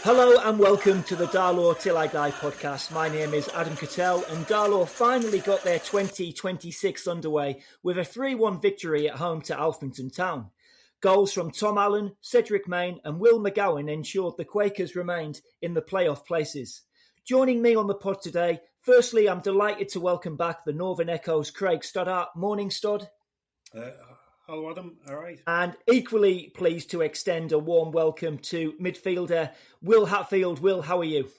Hello and welcome to the Darlo Till I Die podcast. My name is Adam Cattell and Darlo finally got their 2026 underway with a 3-1 victory at home to Alfreton Town. Goals from Tom Allen, Cedric Main and Will McGowan ensured the Quakers remained in the playoff places. Joining me on the pod today, firstly I'm delighted to welcome back the Northern Echo's Craig Stoddart. Morning, Stod. Hello, Adam. All right. And equally pleased to extend a warm welcome to midfielder Will Hatfield. Will, how are you?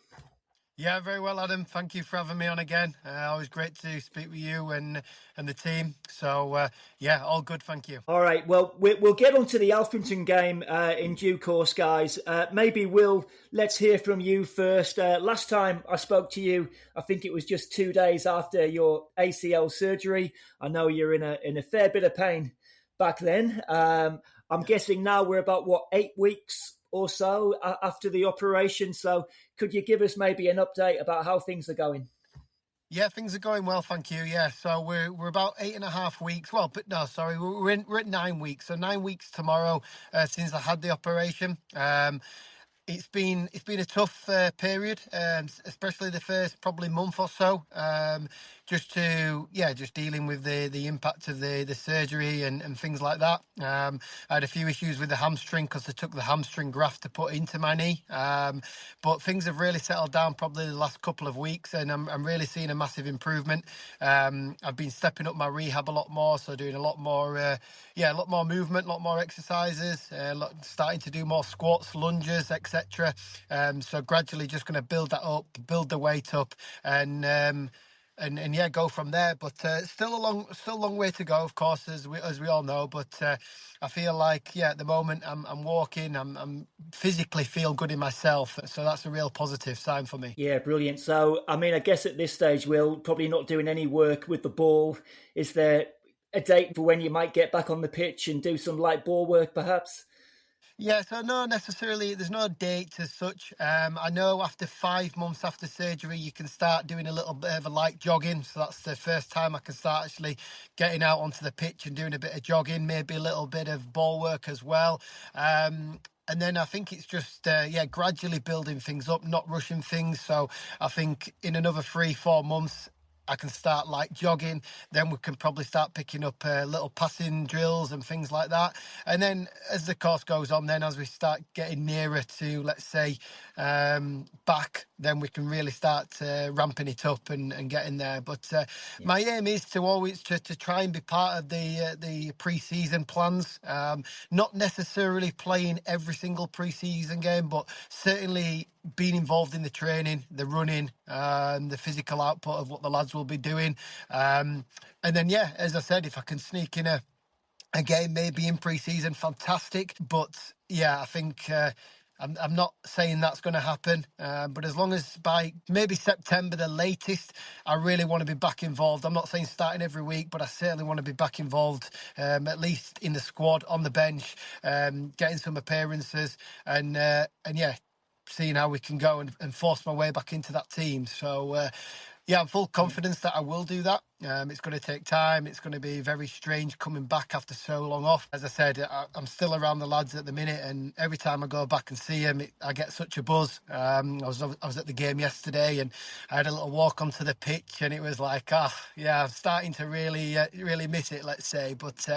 Yeah, very well, Adam. Thank you for having me on again. Always great to speak with you and the team. So, all good, thank you. All right, well, we'll get on to the Alfreton game in due course, guys. Maybe, Will, let's hear from you first. Last time I spoke to you, I think it was just 2 days after your ACL surgery. I know you're in a fair bit of pain back then. I'm guessing now we're about, 8 weeks or so after the operation. So could you give us maybe an update about how things are going? Yeah, things are going well, thank you. Yeah, so we're about 8.5 weeks. Well, but no, sorry, we're at 9 weeks. So 9 weeks tomorrow since I had the operation. It's been a tough period, especially the first probably month or so. Just dealing with the impact of the surgery and things like that. I had a few issues with the hamstring because they took the hamstring graft to put into my knee. But things have really settled down probably the last couple of weeks, and I'm really seeing a massive improvement. I've been stepping up my rehab a lot more, so doing a lot more movement, a lot more exercises, starting to do more squats, lunges, etc. So gradually just going to build that up, build the weight up, and go from there. But still a long way to go, of course, as we all know. But I feel like at the moment I'm walking, I'm physically feel good in myself, so that's a real positive sign for me. Yeah, brilliant. So I guess at this stage, Will, probably not doing any work with the ball. Is there a date for when you might get back on the pitch and do some light ball work, perhaps? Yeah, so no, necessarily, there's no date as such. I know after 5 months after surgery, you can start doing a little bit of a light jogging. So that's the first time I can start actually getting out onto the pitch and doing a bit of jogging, maybe a little bit of ball work as well. And then I think it's just, gradually building things up, not rushing things. So I think in another 3-4 months, I can start like jogging, then we can probably start picking up little passing drills and things like that. And then as the course goes on, then as we start getting nearer to, let's say, back, then we can really start ramping it up and getting there. But my aim is to always to try and be part of the pre-season plans. Not necessarily playing every single pre-season game, but certainly being involved in the training, the running, the physical output of what the lads will be doing. And then, as I said, if I can sneak in a game maybe in pre-season, fantastic. But I think I'm not saying that's going to happen. But as long as by maybe September, the latest, I really want to be back involved. I'm not saying starting every week, but I certainly want to be back involved, at least in the squad, on the bench, getting some appearances and seeing how we can go and force my way back into that team. So, I'm full confidence that I will do that. It's going to take time. It's going to be very strange coming back after so long off. As I said, I'm still around the lads at the minute, and every time I go back and see them, I get such a buzz. I was at the game yesterday, and I had a little walk onto the pitch, and it was like, I'm starting to really miss it, let's say. But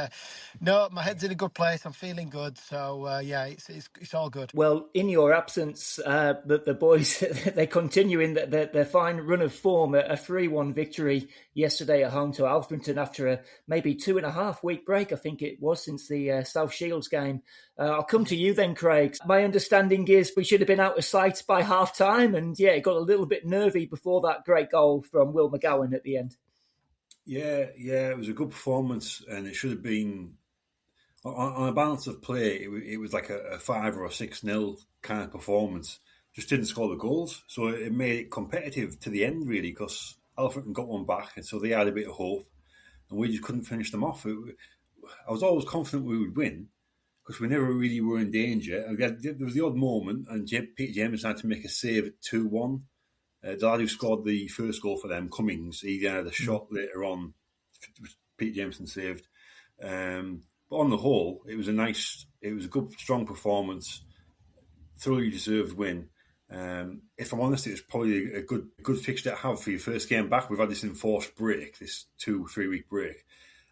no, my head's in a good place. I'm feeling good. So it's all good. Well, in your absence, the boys they continue in their fine run of form. A 3-1 victory yesterday at home to Alfreton after a maybe 2.5 week break, I think it was, since the South Shields game. I'll come to you then, Craig. My understanding is we should have been out of sight by half time, and it got a little bit nervy before that great goal from Will McGowan at the end. Yeah, it was a good performance, and it should have been on a balance of play. It was like a 5 or a 6-0 kind of performance. Just didn't score the goals, so it made it competitive to the end, really, because Alfreton got one back, and so they had a bit of hope, and we just couldn't finish them off. I was always confident we would win, because we never really were in danger. There was the odd moment, and Peter James had to make a save at 2-1. The lad who scored the first goal for them, Cummings, he had a shot later on, which Peter Jameson saved. But on the whole, it was a good, strong performance, thoroughly deserved win. If I'm honest, it was probably a good fixture to have for your first game back. We've had this enforced break, this 2-3 week break.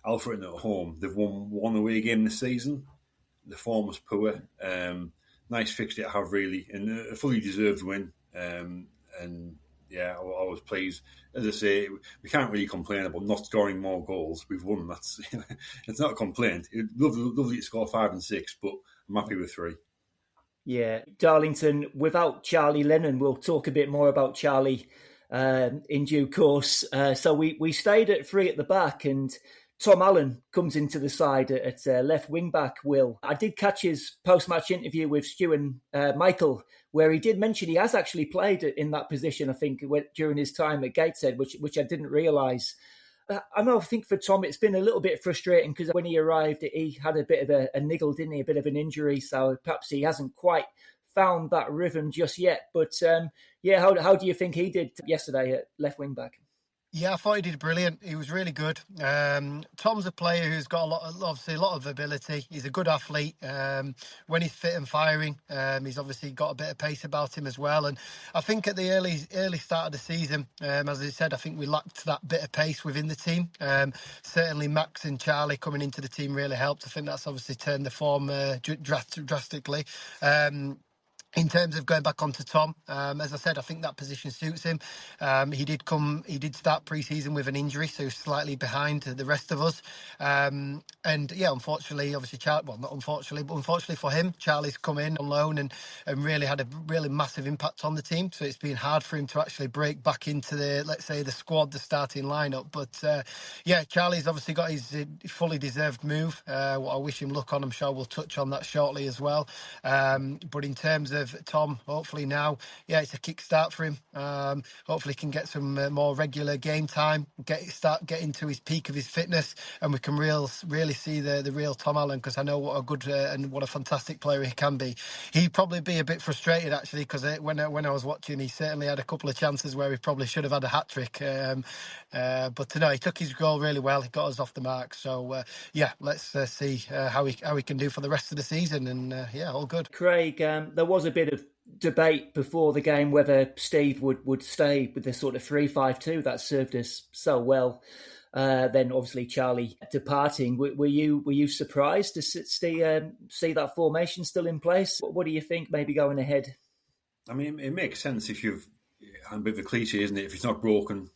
Alfreton at home, they've won one away game this season. The form was poor. Nice fixture to have, really, and a fully deserved win. And yeah, I was pleased. As I say, we can't really complain about not scoring more goals. We've won. That's it's not a complaint. It's lovely to score 5 and 6, but I'm happy with 3. Yeah, Darlington, without Charlie Lennon, we'll talk a bit more about Charlie in due course. So we stayed at 3 at the back, and Tom Allen comes into the side at left wing back. Will, I did catch his post-match interview with Stu and Michael, where he did mention he has actually played in that position, I think, during his time at Gateshead, which I didn't realise. I know, I think for Tom, it's been a little bit frustrating because when he arrived, he had a bit of a niggle, didn't he? A bit of an injury. So perhaps he hasn't quite found that rhythm just yet. But yeah, how do you think he did yesterday at left wing back? Yeah, I thought he did brilliant. He was really good. Tom's a player who's got obviously a lot of ability. He's a good athlete. When he's fit and firing, he's obviously got a bit of pace about him as well. And I think at the early start of the season, as I said, I think we lacked that bit of pace within the team. Certainly Max and Charlie coming into the team really helped. I think that's obviously turned the form drastically. In terms of going back onto Tom, as I said, I think that position suits him. He did start pre-season with an injury, so he's slightly behind the rest of us. And yeah, unfortunately, obviously, not unfortunately, but unfortunately for him, Charlie's come in on loan and really had a really massive impact on the team. So it's been hard for him to actually break back into let's say, the squad, the starting lineup. But yeah, Charlie's obviously got his fully deserved move. I wish him luck on. I'm sure we'll touch on that shortly as well. But in terms of Tom, hopefully now, yeah, it's a kickstart for him. Hopefully he can get some more regular game time, start getting to his peak of his fitness, and we can really see the real Tom Allen, because I know what a good and what a fantastic player he can be. He'd probably be a bit frustrated actually, because when I was watching, he certainly had a couple of chances where he probably should have had a hat-trick. But no, he took his goal really well. He got us off the mark. So yeah, let's see how he can do for the rest of the season. And yeah, all good. Craig, there was a bit of debate before the game whether Steve would stay with the sort of 3-5-2 that served us so well. Then obviously Charlie departing. Were you surprised to see that formation still in place? What do you think maybe going ahead? I mean, it makes sense if you've a bit of a cliche, isn't it? If it's not broken,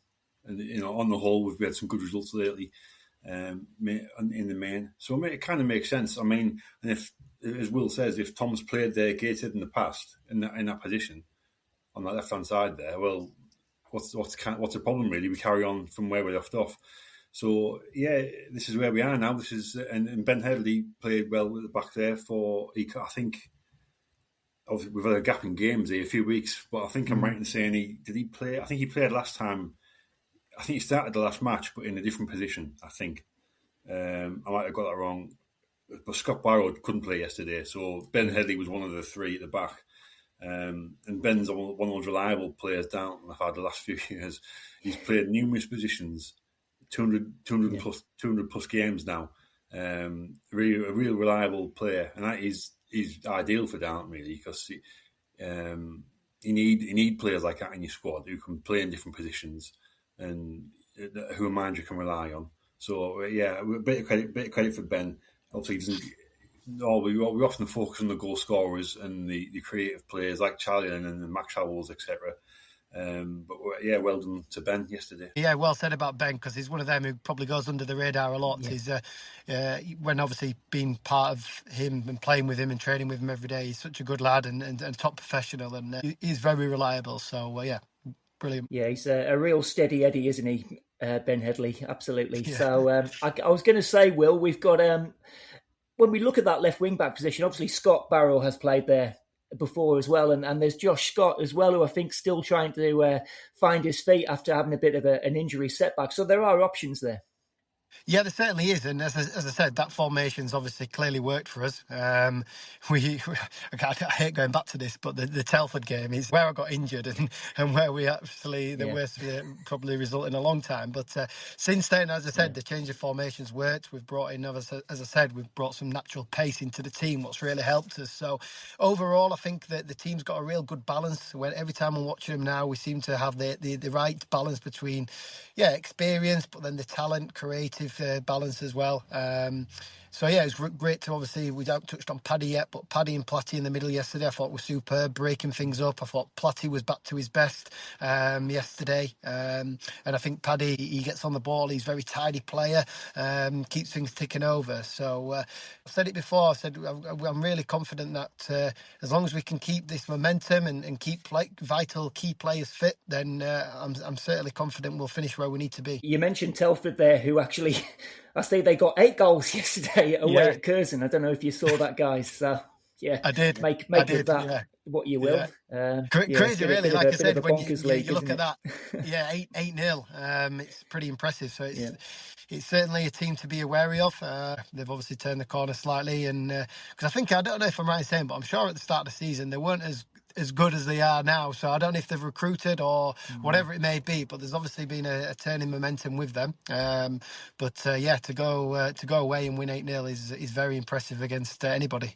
and on the whole, we've had some good results lately in the main. So it kind of makes sense. I mean, and if, as Will says, if Tom's played there Gateshead in the past in that position on that left hand side there, well, what's the problem really? We carry on from where we left off. So yeah, this is where we are now. This is and Ben Headley played well at the back there I think. Obviously, we've had a gap in games here, a few weeks, but I think I'm right in saying did he play? I think he played last time. I think he started the last match, but in a different position. I think I might have got that wrong, but Scott Barrow couldn't play yesterday, so Ben Headley was one of the 3 at the back. And Ben's one of those reliable players down I've had the last few years. He's played numerous positions, 200 plus games now. A real reliable player, and that is ideal for Darlington really, because you need players like that in your squad who can play in different positions and who a manager can rely on. So yeah, a bit of credit for Ben. Obviously, we often focus on the goal scorers and the creative players like Charlie Lennon and Max Howells, etc. But yeah, well done to Ben yesterday. Yeah, well said about Ben, because he's one of them who probably goes under the radar a lot. Yeah. He's when obviously being part of him and playing with him and training with him every day, he's such a good lad and top professional, and he's very reliable. So yeah, brilliant. Yeah, he's a real steady Eddie, isn't he, Ben Headley? Absolutely. Yeah. So I was going to say, Will, we've got when we look at that left wing back position, obviously Scott Barrow has played there before as well, and there's Josh Scott as well, who I think still trying to find his feet after having a bit of an injury setback. So there are options there. Yeah, there certainly is, and as I said, that formation's obviously clearly worked for us. I hate going back to this, but the Telford game is where I got injured and where we actually the Yeah. worst probably result in a long time. But since then, as I said, Yeah. the change of formations worked. We've brought in, as I said, we've brought some natural pace into the team, what's really helped us. So overall, I think that the team's got a real good balance. When every time I'm watching them now, we seem to have the right balance between, experience, but then the talent, creative balance as well. So yeah, it's great to obviously, we haven't touched on Paddy yet, but Paddy and Platty in the middle yesterday I thought was superb, breaking things up. I thought Platty was back to his best yesterday, and I think Paddy, he gets on the ball, he's a very tidy player, keeps things ticking over. So I've said it before, I said I'm really confident that as long as we can keep this momentum and keep vital key players fit, then I'm certainly confident we'll finish where we need to be. You mentioned Telford there, who actually, I say they got 8 goals yesterday away at Curzon. I don't know if you saw that, guys. So, yeah, I did. Make of that what you will. Crazy, really. Like I said, when you league, look at that, 8-0. It's pretty impressive. So it's certainly a team to be wary of. They've obviously turned the corner slightly, and because I think, I don't know if I'm right in saying, but I'm sure at the start of the season they weren't as good as they are now. So I don't know if they've recruited or whatever it may be, but there's obviously been a turn in momentum with them. To go away and win 8-0 is very impressive against anybody.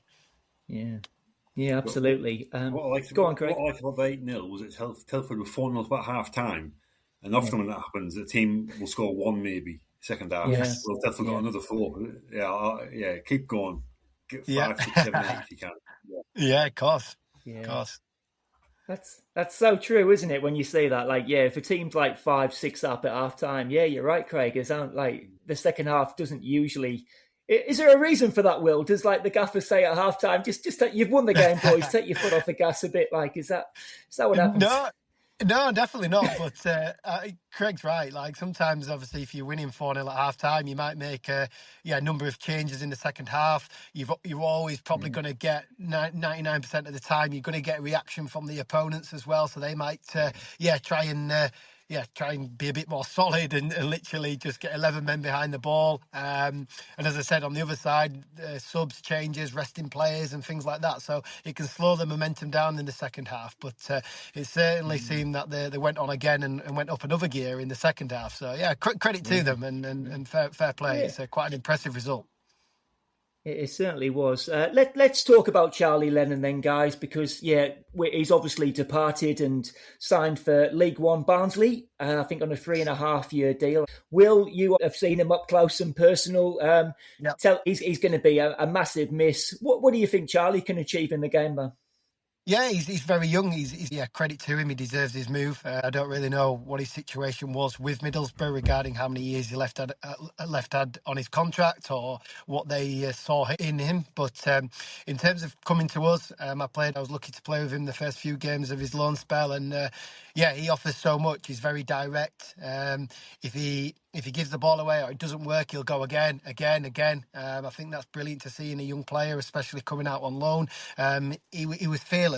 Yeah, absolutely. Go on, Craig. What I liked about the 8-0 was that Telford were 4-0 about half time, and often when that happens, the team will score 1 maybe second half. Yes. Well, Telford got another 4. Keep going. Get 5, 6, 7, 8 if you can. Yeah, of course. Yeah. Of course. That's so true, isn't it? When you say that, if a team's 5-6 up at half time, you're right, Craig. It's the second half doesn't usually. Is there a reason for that, Will? Does the gaffer say at half time, just you've won the game, boys, take your foot off the gas a bit? Is that what happens? No, definitely not. But Craig's right. Sometimes, obviously, if you're winning 4-0 at half time, you might make a number of changes in the second half. You're always probably going to get 99% of the time, you're going to get a reaction from the opponents as well. So they might try and be a bit more solid and literally just get 11 men behind the ball. And as I said, on the other side, subs, changes, resting players and things like that. So it can slow the momentum down in the second half. But it certainly seemed that they went on again and went up another gear in the second half. So, credit to them and fair play. Yeah. It's quite an impressive result. It certainly was. Let's talk about Charlie Lennon then, guys, because, he's obviously departed and signed for League One Barnsley, I think on a 3.5-year deal. Will, you have seen him up close and personal. He's going to be a massive miss. What do you think Charlie can achieve in the game, man? Yeah, he's very young. He's credit to him. He deserves his move. I don't really know what his situation was with Middlesbrough regarding how many years he left had on his contract or what they saw in him. But in terms of coming to us, I was lucky to play with him the first few games of his loan spell, and he offers so much. He's very direct. If he gives the ball away or it doesn't work, he'll go again. I think that's brilliant to see in a young player, especially coming out on loan. He was fearless.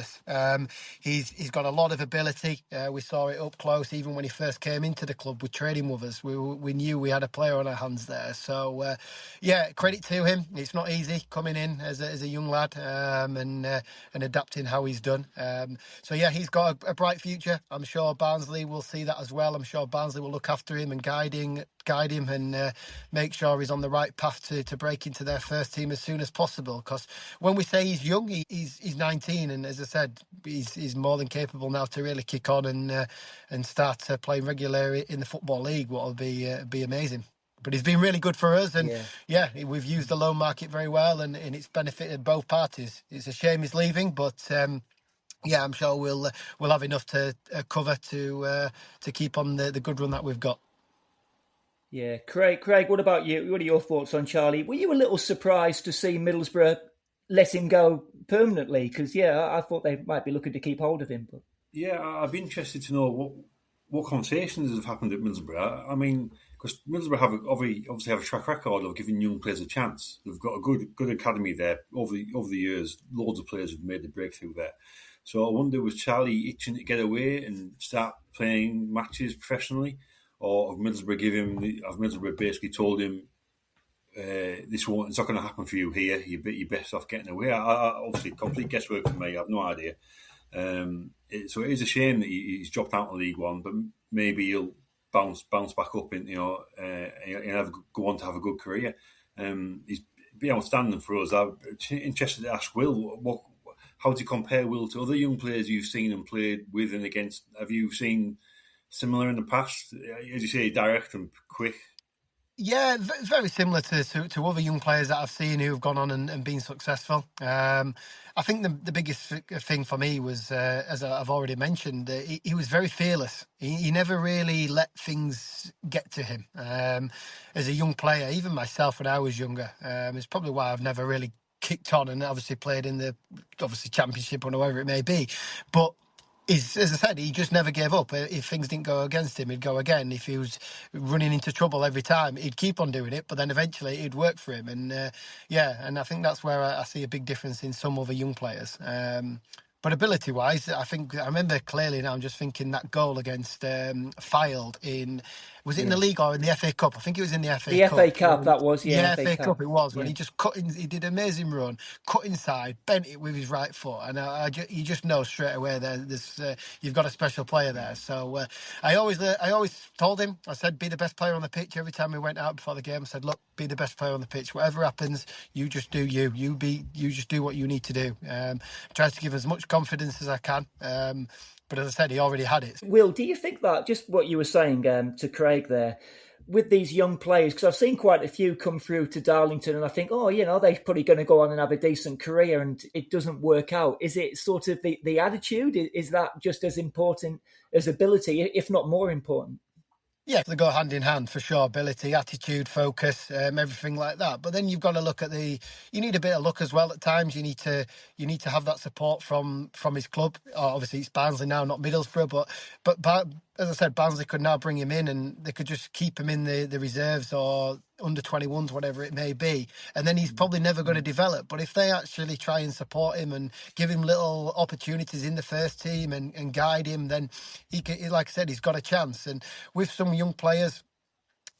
He's got a lot of ability. We saw it up close even when he first came into the club with training with us. We knew we had a player on our hands there. So credit to him. It's not easy coming in as a young lad and adapting how he's done. He's got a bright future. I'm sure Barnsley will see that as well. I'm sure Barnsley will look after him and guide him and make sure he's on the right path to break into their first team as soon as possible. Because when we say he's young, he's 19, and as I said, he's more than capable now to really kick on and start playing regularly in the Football League. What will be amazing. But he's been really good for us, and we've used the loan market very well, and it's benefited both parties. It's a shame he's leaving, but. I'm sure we'll have enough to cover to keep on the good run that we've got. Yeah, Craig, what about you? What are your thoughts on Charlie? Were you a little surprised to see Middlesbrough let him go permanently? Because I thought they might be looking to keep hold of him. But I'd be interested to know what conversations have happened at Middlesbrough. I mean, because Middlesbrough obviously have a track record of giving young players a chance. They've got a good academy there over the years. Loads of players have made the breakthrough there. So I wonder, was Charlie itching to get away and start playing matches professionally, or have Middlesbrough basically told him, it's not going to happen for you here. You're best off getting away. Obviously, complete guesswork for me. I have no idea. So it is a shame that he's dropped out of League One, but maybe he'll bounce back up and go on to have a good career. He's been outstanding for us. I'm interested to ask Will, how do you compare Will to other young players you've seen and played with and against? Have you seen similar in the past? As you say, direct and quick. Yeah, it's very similar to other young players that I've seen who have gone on and been successful. I think the biggest thing for me was, as I've already mentioned, he was very fearless. He never really let things get to him. As a young player, even myself when I was younger, it's probably why I've never really kicked on and obviously played in the championship or whatever it may be. But as I said, he just never gave up. If things didn't go against him, he'd go again. If he was running into trouble every time, he'd keep on doing it, but then eventually it'd work for him. And and I think that's where I see a big difference in some other young players. But ability-wise, I remember clearly now, I'm just thinking that goal against Fylde was it in the league or in the FA Cup? I think it was in the FA Cup. The FA Cup, that was, yeah. FA Cup it was, when he just he did an amazing run, cut inside, bent it with his right foot, and you just know straight away there's you've got a special player there. So I always told him, I said, be the best player on the pitch. Every time we went out before the game, I said, look, be the best player on the pitch. Whatever happens, you just do you. You just do what you need to do. Tries to give as much confidence as I can. But as I said, he already had it. Will, do you think that, just what you were saying to Craig there, with these young players, because I've seen quite a few come through to Darlington and I think, they're probably going to go on and have a decent career and it doesn't work out. Is it sort of the attitude? Is that just as important as ability, if not more important? Yeah, they go hand in hand for sure. Ability, attitude, focus, everything like that. But then you've got to look at you need a bit of luck as well at times. You need to have that support from his club. Obviously, it's Barnsley now, not Middlesbrough. But as I said, Barnsley could now bring him in and they could just keep him in the reserves or under 21s, whatever it may be. And then he's probably never going to develop. But if they actually try and support him and give him little opportunities in the first team and guide him, then he can, like I said, he's got a chance. And with some young players,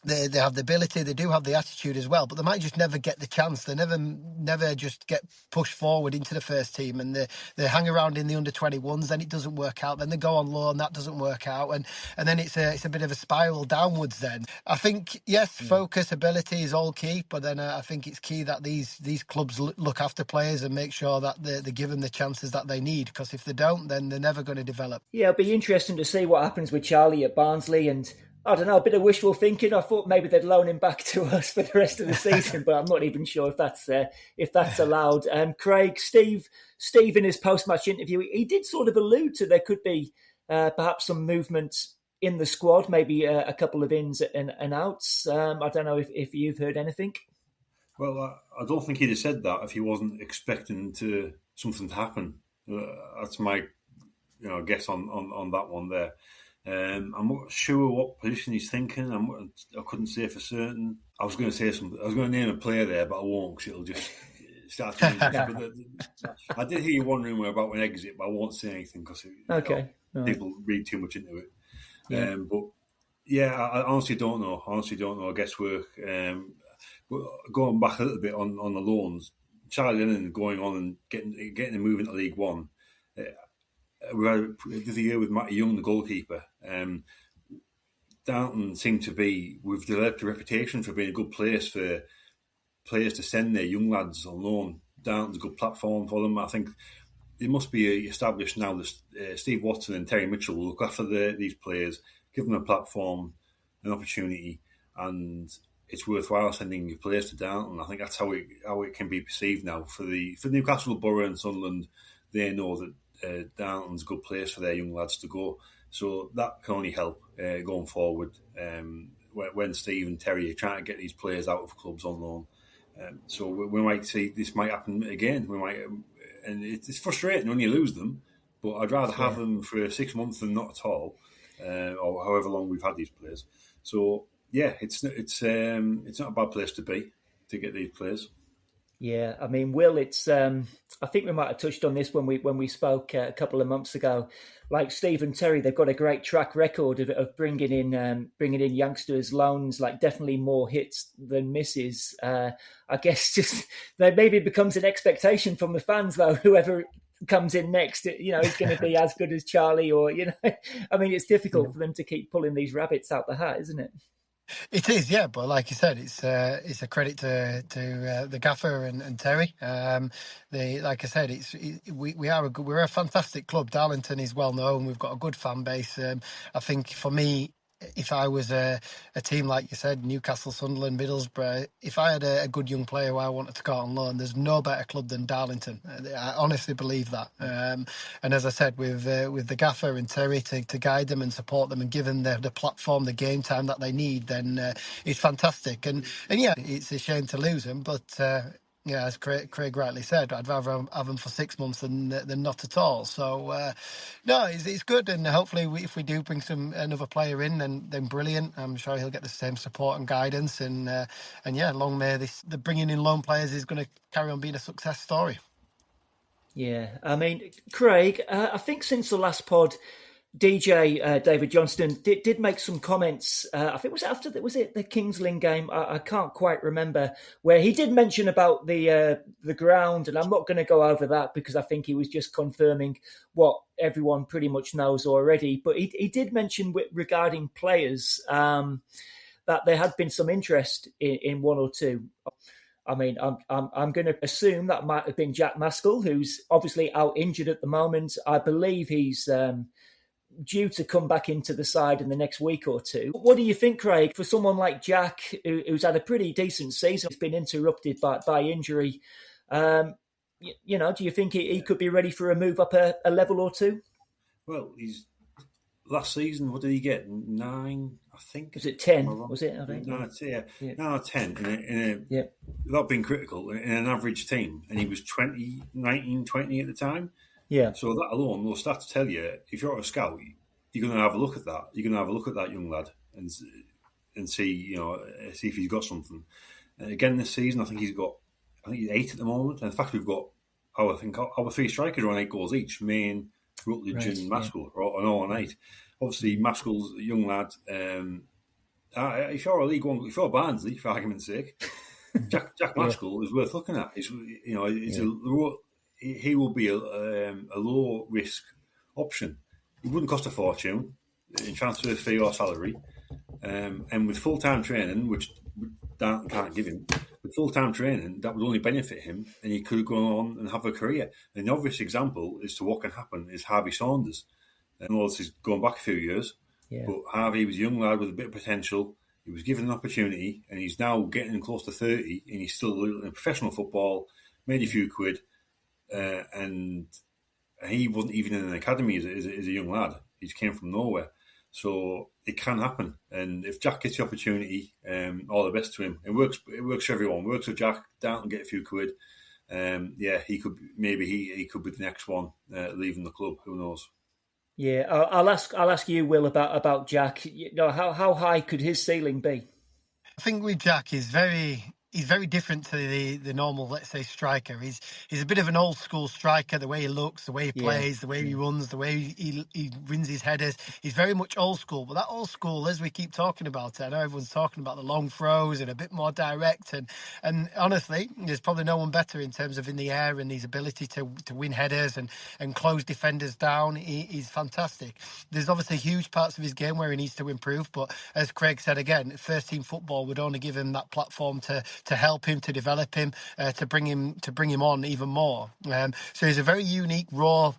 they have the ability, they do have the attitude as well, but they might just never get the chance. They never just get pushed forward into the first team, and they hang around in the under 21s. Then it doesn't work out. Then they go on loan, that doesn't work out, and then it's a bit of a spiral downwards. Then I think focus, ability is all key, but then I think it's key that these clubs look after players and make sure that they give them the chances that they need. Because if they don't, then they're never going to develop. Yeah, it'll be interesting to see what happens with Charlie at Barnsley and. I don't know, a bit of wishful thinking. I thought maybe they'd loan him back to us for the rest of the season, but I'm not even sure if that's allowed. Craig, Steve in his post-match interview, he did sort of allude to there could be perhaps some movement in the squad, maybe a couple of ins and outs. I don't know if you've heard anything. Well, I don't think he'd have said that if he wasn't expecting something to happen. That's my guess on that one there. I'm not sure what position he's thinking. I couldn't say for certain. I was going to say something. I was going to name a player there, but I won't because it'll just start to I did hear you one rumour about an exit, but I won't say anything because people read too much into it. Yeah. But yeah, I honestly don't know. I guesswork. But going back a little bit on the loans, Charlie Lennon going on and getting a move into League One. We had the year with Matty Young, the goalkeeper. Darlington seemed to be, we've developed a reputation for being a good place for players to send their young lads on loan. Darlington's a good platform for them. I think it must be established now that Steve Watson and Terry Mitchell will look after these players, give them a platform, an opportunity, and it's worthwhile sending your players to Darlington. I think that's how it can be perceived now. For Newcastle, Borough and Sunderland, they know that Darlington's a good place for their young lads to go. So that can only help going forward when Steve and Terry are trying to get these players out of clubs on loan. So we might see this might happen again. And it's frustrating when you lose them, but I'd rather have them for 6 months than not at all, or however long we've had these players. So yeah, it's not a bad place to be to get these players. Yeah, I mean, Will, it's. I think we might have touched on this when we spoke a couple of months ago. Like Steve and Terry, they've got a great track record of bringing in youngsters, loans. Like definitely more hits than misses. I guess just there maybe becomes an expectation from the fans though. Whoever comes in next, is going to be as good as Charlie, or I mean, it's difficult for them to keep pulling these rabbits out the hat, isn't it? It is, yeah, but like you said, it's a credit to the gaffer and Terry. Like I said, we're a fantastic club. Darlington is well known. We've got a good fan base. I think for me, if I was a team like you said, Newcastle, Sunderland, Middlesbrough, if I had a good young player who I wanted to go out on loan, there's no better club than Darlington. I honestly believe that. And as I said, with the gaffer and Terry to guide them and support them and give them the platform, the game time that they need, then it's fantastic. And yeah, it's a shame to lose them, but. Yeah, as Craig rightly said, I'd rather have them for 6 months than not at all. So, no, it's good, and hopefully, if we do bring another player in, then brilliant. I'm sure he'll get the same support and guidance, and yeah, long may the bringing in loan players is going to carry on being a success story. Yeah, I mean, Craig, I think since the last pod, DJ David Johnston did make some comments. I think it was after was it the Kings Lynn game? I can't quite remember, where he did mention about the ground, and I'm not going to go over that because I think he was just confirming what everyone pretty much knows already. But he did mention regarding players that there had been some interest in one or two. I mean, I'm going to assume that might have been Jack Maskell, who's obviously out injured at the moment. I believe he's due to come back into the side in the next week or two. What do you think, Craig, for someone like Jack, who's had a pretty decent season, he's been interrupted by injury? Do you think he could be ready for a move up a level or two? Well, he's last season. What did he get? 9, I think. Was it 10? Was it? I think. No, yeah. 10. Without being critical, in an average team, and he was 19, 20 at the time. Yeah. So that alone, those stats tell you, if you're a scout, you're going to have a look at that. You're going to have a look at that young lad and see, see if he's got something. And again, this season, I think he's 8 at the moment. And in fact, we've got, our 3 strikers are on 8 goals each. Main, Rutledge and Maskell are all on 8. Obviously, Maskell's a young lad. If you're a League One, if you're Barnsley, for argument's sake, Jack Maskell is worth looking at. He will be a low risk option. He wouldn't cost a fortune in transfer fee or salary, and with full time training, which Darlington can't give him, with full time training that would only benefit him, and he could go on and have a career. And the obvious example as to what can happen is Harvey Saunders. I know this is going back a few years, but Harvey was a young lad with a bit of potential. He was given an opportunity, and he's now getting close to 30, and he's still in professional football, made a few quid. And he wasn't even in an academy as a young lad. He just came from nowhere. So it can happen. And if Jack gets the opportunity, all the best to him. It works for everyone. It works for Jack. Darlington get a few quid. He could he could be the next one leaving the club. Who knows? Yeah, I'll ask you, Will, about Jack. How high could his ceiling be? I think with Jack, he's very different to the normal, let's say, striker. He's a bit of an old school striker. The way he looks, the way he plays, the way he runs, the way he wins his headers. He's very much old school. But that old school, as we keep talking about it, I know everyone's talking about the long throws and a bit more direct. And honestly, there's probably no one better in terms of in the air and his ability to win headers and close defenders down. He's fantastic. There's obviously huge parts of his game where he needs to improve. But as Craig said again, first team football would only give him that platform to help him, to develop him, to bring him on even more. So he's a very unique, raw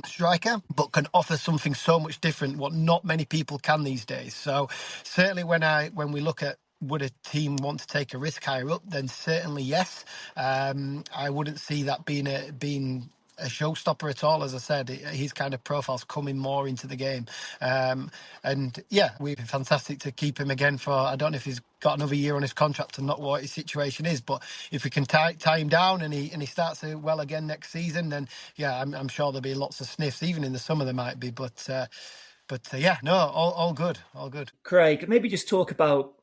striker, but can offer something so much different, what not many people can these days. So certainly when we look at would a team want to take a risk higher up, then certainly yes. I wouldn't see that being a showstopper at all. As I said, his kind of profile's coming more into the game. And yeah, we'd be fantastic to keep him again for, I don't know if he's got another year on his contract and not what his situation is, but if we can tie him down and he starts well again next season, then yeah, I'm sure there'll be lots of sniffs. Even in the summer there might be, but yeah, no, all good. Craig, maybe just talk about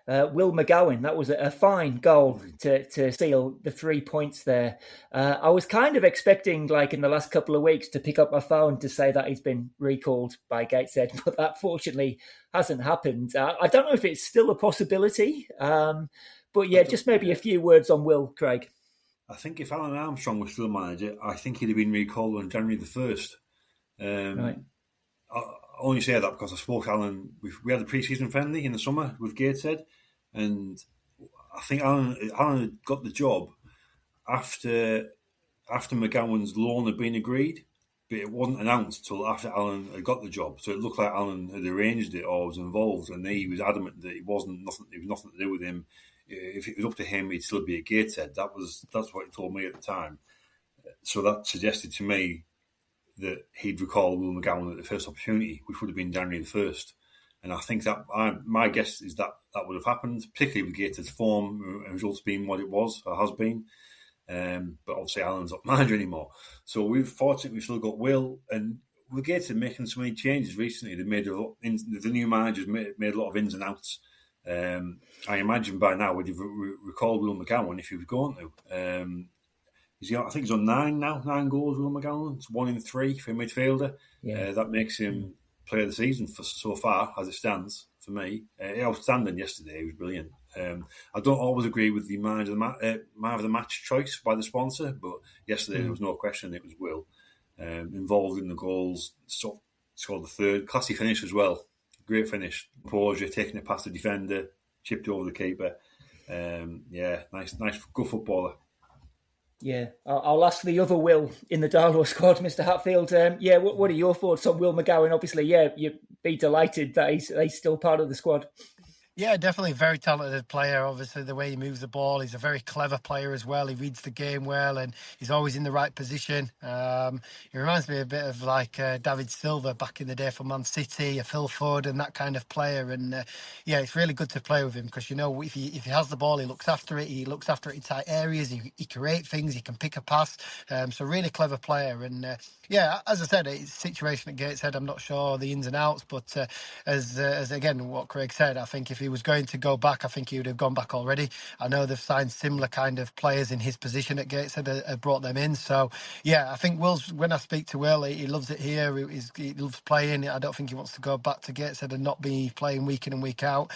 Will McGowan. That was a fine goal to seal the 3 points there. I was kind of expecting, like in the last couple of weeks, to pick up my phone to say that he's been recalled by Gateshead, but that fortunately hasn't happened. I don't know if it's still a possibility, but yeah, just maybe a few words on Will, Craig. I think if Alan Armstrong was still manager, I think he'd have been recalled on January the 1st. Right. I only say that because I spoke to Alan. We had a pre-season friendly in the summer with Gateshead, and I think Alan had got the job after McGowan's loan had been agreed, but it wasn't announced till after Alan had got the job. So it looked like Alan had arranged it or was involved, and he was adamant that it was nothing to do with him. If it was up to him, he'd still be at Gateshead. That's what he told me at the time. So that suggested to me that he'd recall Will McGowan at the first opportunity, which would have been January the 1st. And I think that my guess is that would have happened, particularly with Gateshead's form and results being what it was or has been. But obviously Alan's not manager anymore. So we've still got Will, and with Gateshead making so many changes recently. They made the new managers made a lot of ins and outs. I imagine by now we'd have recalled Will McGowan if he was going to. I think he's on 9 goals, Will McGowan. It's 1 in 3 for a midfielder. Yeah. That makes him player of the season so far, as it stands, for me. Outstanding yesterday. He was brilliant. I don't always agree with the man of the match choice by the sponsor, but yesterday there was no question it was Will. Involved in the goals, scored the third. Classy finish as well. Great finish. Composure, taking it past the defender, chipped over the keeper. Nice, good footballer. Yeah, I'll ask the other Will in the Darlo squad, Mr. Hatfield. What are your thoughts on Will McGowan? Obviously, you'd be delighted that he's still part of the squad. Yeah, definitely a very talented player. Obviously, the way he moves the ball, he's a very clever player as well. He reads the game well, and he's always in the right position. He reminds me a bit of like David Silva back in the day for Man City, a Phil Foden, that kind of player. And it's really good to play with him because if he has the ball, he looks after it. He looks after it in tight areas. He creates things. He can pick a pass. So really clever player. And as I said, his situation at Gateshead, I'm not sure the ins and outs, but as again what Craig said, I think if he was going to go back, I think he would have gone back already. I know they've signed similar kind of players in his position at Gateshead, brought them in. So I think when I speak to Will, he loves it here. He loves playing. I don't think he wants to go back to Gateshead and not be playing week in and week out.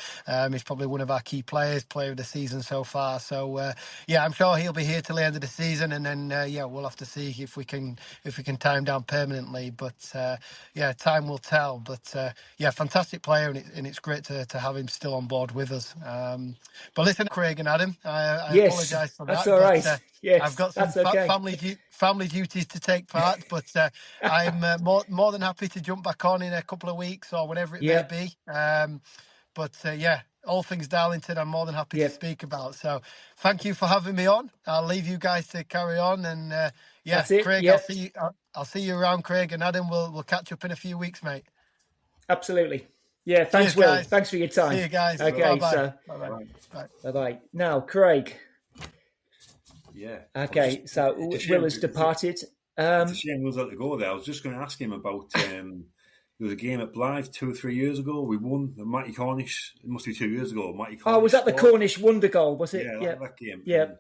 He's probably one of our key players, player of the season so far. So I'm sure he'll be here till the end of the season, and then we'll have to see if we can tie him down permanently. But time will tell. But fantastic player, and it's great to have him still on board with us. But listen, Craig and Adam, I apologise for that. That's all right. I've got some family duties to take part, but I'm more than happy to jump back on in a couple of weeks or whenever it may be. All things Darlington, I'm more than happy to speak about. So thank you for having me on. I'll leave you guys to carry on, and that's it. Craig, I'll see you around, Craig and Adam. We'll catch up in a few weeks, mate. Absolutely. Yeah, thanks, Will. Guys. Thanks for your time. See you guys. Okay, bye-bye. so bye-bye. Now, Craig. Yeah. Okay, so Will has departed. It's a shame Will's had to go there. I was just going to ask him about there was a game at Blythe 2 or 3 years ago. We won. Matty Cornish, it must be 2 years ago. Matty Cornish was that the Cornish wonder goal, was it? Yeah, that game. Yeah.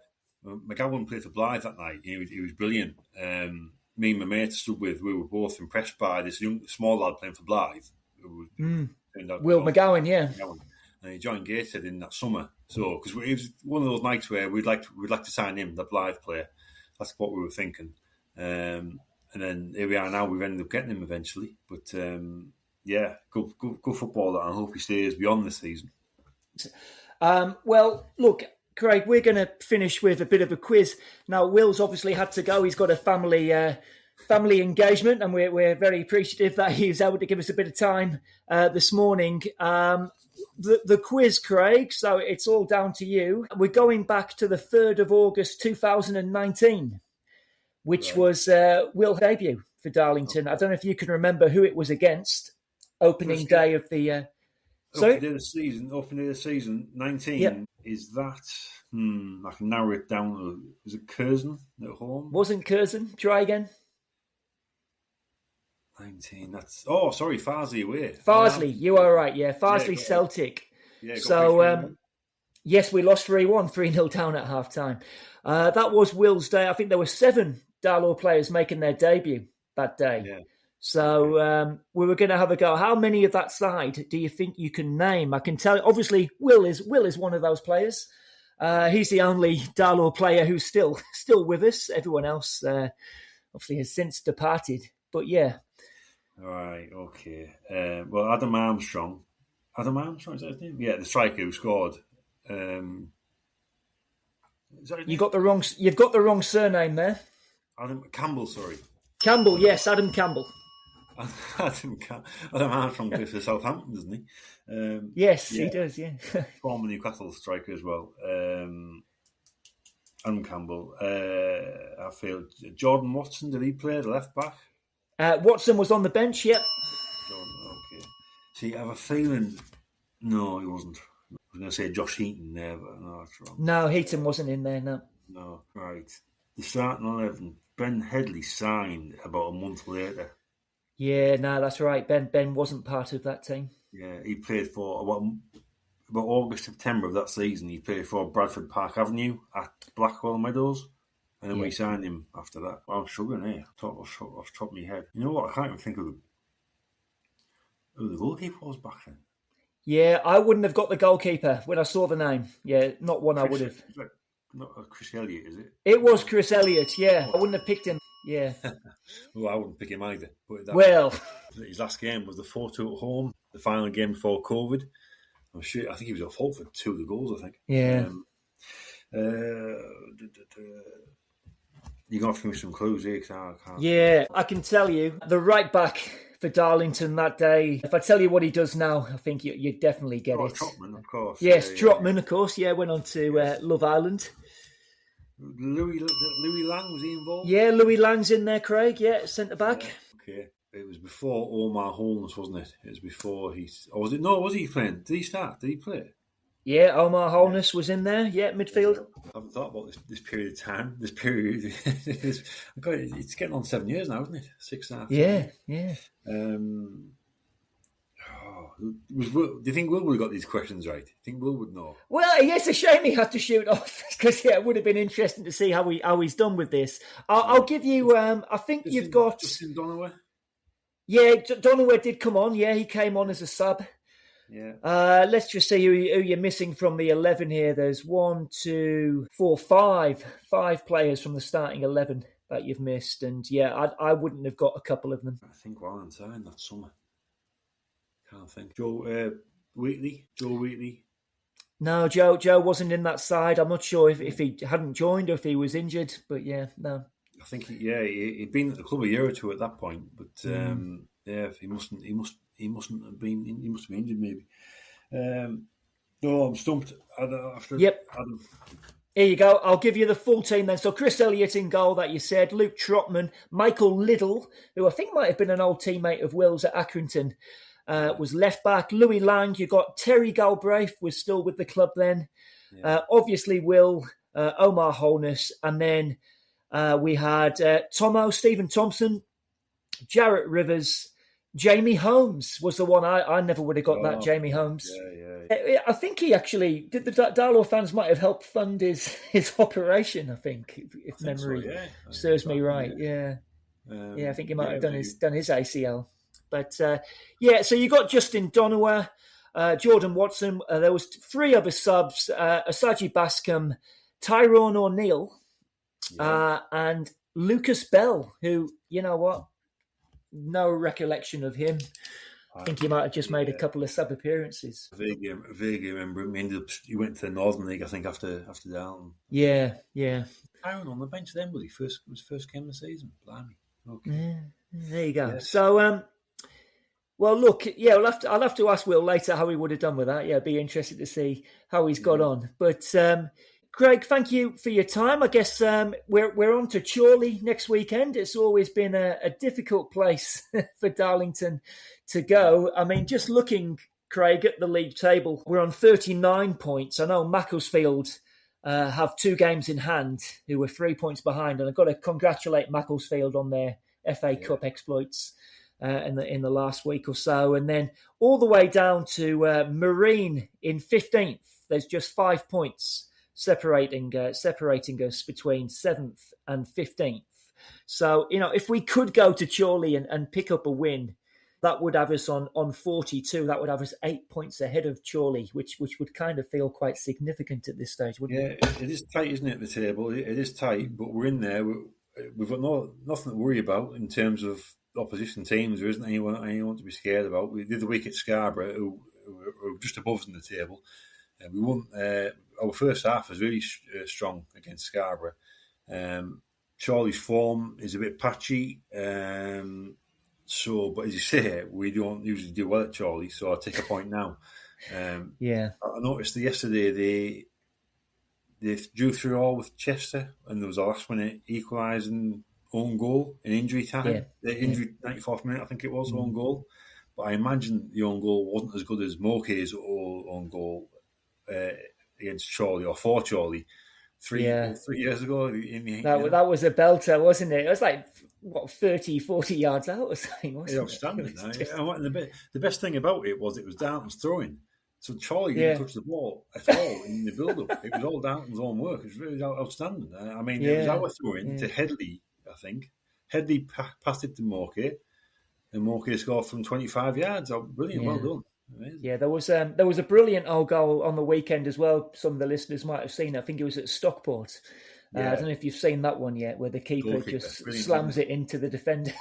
McGowan played for Blythe that night. He was brilliant. Me and my mate stood with, we were both impressed by this young, small lad playing for Blythe. Will McGowan, yeah. And he joined Gateshead in that summer. So, because it was one of those nights where we'd like to sign him, the Blythe player. That's what we were thinking. And then here we are now. We've ended up getting him eventually. But good footballer. I hope he stays beyond this season. Well, look, Craig, we're going to finish with a bit of a quiz. Now, Will's obviously had to go. He's got a family engagement, and we're very appreciative that he was able to give us a bit of time this morning. The quiz, Craig, so it's all down to you. We're going back to the 3rd of August 2019, which was Will's debut for Darlington. I don't know if you can remember who it was against. Opening day of the... Opening day of the season, 19. Yep. Is that... I can narrow it down. Was it Curzon at home? Wasn't Curzon. Try again. 19. That's... Oh, sorry, Farsley away. Farsley, you are right. Yeah, Farsley Celtic. Yeah, so Yes, we lost 3-1, 3-0 down at half-time. That was Will's day. I think there were 7 Darlo players making their debut that day. Yeah. So we were going to have a go. How many of that side do you think you can name? I can tell you, obviously, Will is one of those players. He's the only Darlo player who's still with us. Everyone else obviously has since departed. But yeah. All right, okay. Well, Adam Armstrong, is that his name? Yeah, the striker who scored. Is that his name? You've got the wrong surname there. Adam Campbell, sorry. Campbell, yes, Adam Campbell. Adam Armstrong plays for Southampton, doesn't he? Yes, he does, yeah. Former Newcastle striker as well. Adam Campbell. I feel Jordan Watson, did he play the left back? Watson was on the bench, yep. Jordan, okay. See, I have a feeling... No, he wasn't. I was going to say Josh Heaton there, but no, that's wrong. No, Heaton wasn't in there, no. No, right. The starting 11, Ben Headley signed about a month later. Yeah, no, that's right. Ben wasn't part of that team. Yeah, he played for about August, September of that season. He played for Bradford Park Avenue at Blackwell Meadows. And then we signed him after that. Well, I'm struggling here, off the top of my head. You know what? I can't even think of who the goalkeeper was back then. Yeah, I wouldn't have got the goalkeeper when I saw the name. Yeah, not one I would have. Not Chris Elliott, is it? It was Chris Elliott, yeah. I wouldn't have picked him, yeah. Well, I wouldn't pick him either. His last game was the 4-2 at home, the final game before COVID. I think he was at fault for 2 of the goals, I think. Yeah. You're going to have to give me some clues here. Yeah, I can tell you. The right back for Darlington that day, if I tell you what he does now, I think you'd definitely get it. Trotman, of course. Yes, Trotman, of course. Yeah, went on to Love Island. Louis Lang, was he involved? Yeah, Louis Lang's in there, Craig. Yeah, centre back. Yeah. Okay. It was before Omar Holness, wasn't it? It was before he... Or was it? No, was he playing? Did he start? Did he play? Yeah, Omar Holness was in there. Yeah, midfield. I haven't thought about this period of time. This period... it's getting on 7 years now, isn't it? 6.5 years. Yeah. Do you think Will would have got these questions right? Do you think Will would know? Well, it's a shame he had to shoot off because it would have been interesting to see how he's done with this. I'll give you. I think you've got Justin Donaway. Yeah, Donaway did come on. Yeah, he came on as a sub. Yeah. Let's just see who you're missing from the 11 here. There's 1, 2, 4, 5 players from the starting 11 that you've missed, and yeah, I wouldn't have got a couple of them. I think Valentine that summer. Can't think. Joe Wheatley. No, Joe wasn't in that side. I'm not sure if he hadn't joined or if he was injured, but yeah, no. I think he'd been at the club a year or two at that point, but he mustn't have been. He must have been injured maybe. No, I'm stumped. Yep. Adam. Here you go. I'll give you the full team then. So Chris Elliott in goal, that you said. Luke Trotman, Michael Liddell, who I think might have been an old teammate of Will's at Accrington, was left back. Louis Lang, you got Terry Galbraith, was still with the club then. Yeah. Obviously Will, Omar Holness, and then we had Stephen Thompson, Jarrett Rivers, Jamie Holmes was the one. I never would have got that, Jamie Holmes. Yeah. I think he actually, the Darlo fans might have helped fund his operation, I think, if memory serves me right. Yeah. I think he might have done his ACL. But so you got Justin Donaway, Jordan Watson. There was 3 other subs: Asaji Bascom, Tyrone O'Neill, and Lucas Bell. Who, you know what? No recollection of him. I think he might have just made a couple of sub appearances. I vaguely remember him. He went to the Northern League, I think, after Darlington. Yeah. Tyrone on the bench then, was he? First game of the season. Blimey. Okay. Yeah, there you go. Yeah. So. Well, look, I'll have to ask Will later how he would have done with that. Yeah, be interested to see how he's got on. But Craig, thank you for your time. I guess we're on to Chorley next weekend. It's always been a difficult place for Darlington to go. I mean, just looking, Craig, at the league table, we're on 39 points. I know Macclesfield have 2 games in hand, who were 3 points behind, and I've got to congratulate Macclesfield on their FA Cup exploits in the last week or so, and then all the way down to Marine in 15th. There's just 5 points separating us between 7th and 15th. So, if we could go to Chorley and pick up a win, that would have us on 42. That would have us 8 points ahead of Chorley, which would kind of feel quite significant at this stage, wouldn't it? Yeah, it is tight, isn't it, the table? It is tight, but we're in there. We've got nothing to worry about in terms of opposition teams. There isn't anyone to be scared about. We did the week at Scarborough, who were just above us in the table. We won. Our first half was really strong against Scarborough. Charlie's form is a bit patchy. But as you say, we don't usually do well at Charlie, so I'll take a point now. I noticed that yesterday they drew 3-3 with Chester, and there was a last-minute equalising own goal in injury time. The injury 94th minute, I think it was, own goal. But I imagine the own goal wasn't as good as Moke's own goal against Charlie or for Charlie 3 years ago. That was a belter, wasn't it? It was like 30, 40 yards out or something, wasn't it? Outstanding. The best thing about it was Darlington's throwing. So Charlie didn't touch the ball at all in the build-up. It was all Darlington's own work. It was really outstanding. It was our throwing to Headley, I think. Headley passed it to Moke, and Moke scored from 25 yards. Oh, brilliant, well done. Amazing. Yeah, there was a brilliant goal on the weekend as well. Some of the listeners might have seen. I think it was at Stockport. I don't know if you've seen that one yet, where the keeper just slams it into the defender.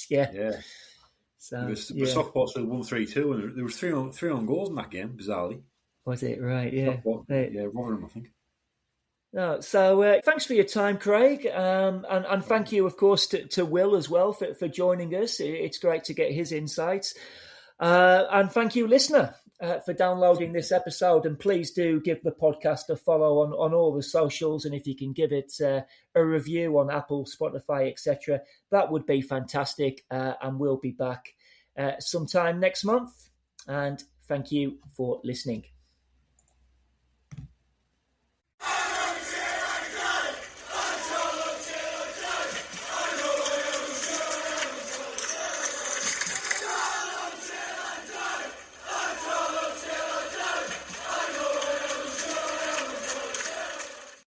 Yeah. So Stockport's won 3-2, and there was three on goals in that game. Bizarrely, was it right? Yeah, Rotherham, I think. No, so thanks for your time, Craig, and thank you, of course, to Will as well for joining us. It's great to get his insights. And thank you, listener, for downloading this episode. And please do give the podcast a follow on all the socials. And if you can give it a review on Apple, Spotify, etc., that would be fantastic. And we'll be back sometime next month. And thank you for listening.